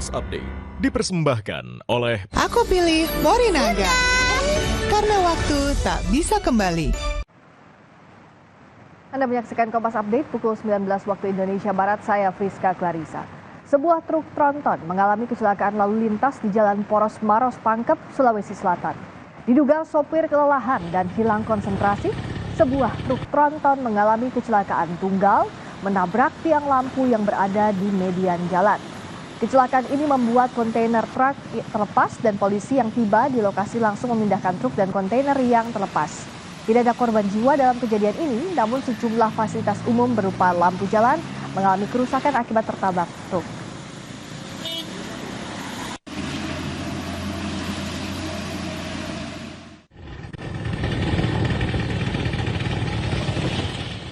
Kompas Update dipersembahkan oleh Aku pilih Morinaga karena waktu tak bisa kembali. Anda menyaksikan Kompas Update pukul 19 waktu Indonesia Barat, saya Friska Clarissa. Sebuah truk tronton mengalami kecelakaan lalu lintas di Jalan Poros Maros Pangkep, Sulawesi Selatan. Diduga sopir kelelahan dan hilang konsentrasi, sebuah truk tronton mengalami kecelakaan tunggal menabrak tiang lampu yang berada di median jalan. Kecelakaan ini membuat kontainer truk terlepas dan polisi yang tiba di lokasi langsung memindahkan truk dan kontainer yang terlepas. Tidak ada korban jiwa dalam kejadian ini, namun sejumlah fasilitas umum berupa lampu jalan mengalami kerusakan akibat tertabrak truk.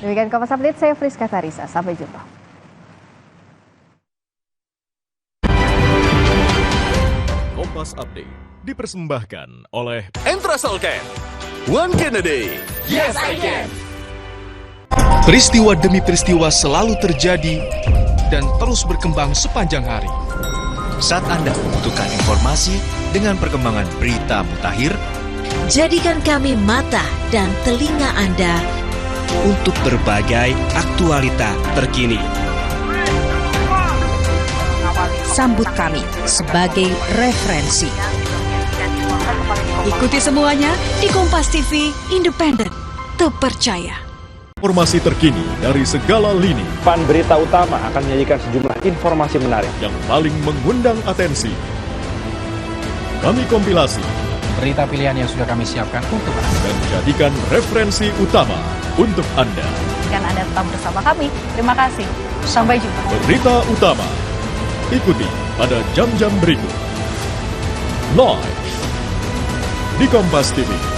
Demikian Kompas Update, saya Friska Clarissa. Sampai jumpa. Kompas Update dipersembahkan oleh Entrasolcan. One can a day. Yes, I can. Peristiwa demi peristiwa selalu terjadi dan terus berkembang sepanjang hari. Saat Anda membutuhkan informasi dengan perkembangan berita mutakhir, jadikan kami mata dan telinga Anda untuk berbagai aktualita terkini. Sambut kami sebagai referensi. Ikuti semuanya di Kompas TV, independen, terpercaya. informasi terkini dari segala lini Pan Berita Utama akan menyajikan sejumlah informasi menarik yang paling mengundang atensi. Kami kompilasi berita pilihan yang sudah kami siapkan untuk Anda dan jadikan referensi utama untuk Anda. Dan Anda tetap bersama kami. Terima kasih. Sampai jumpa. Berita utama ikuti pada jam-jam berikut. Live di Kompas TV.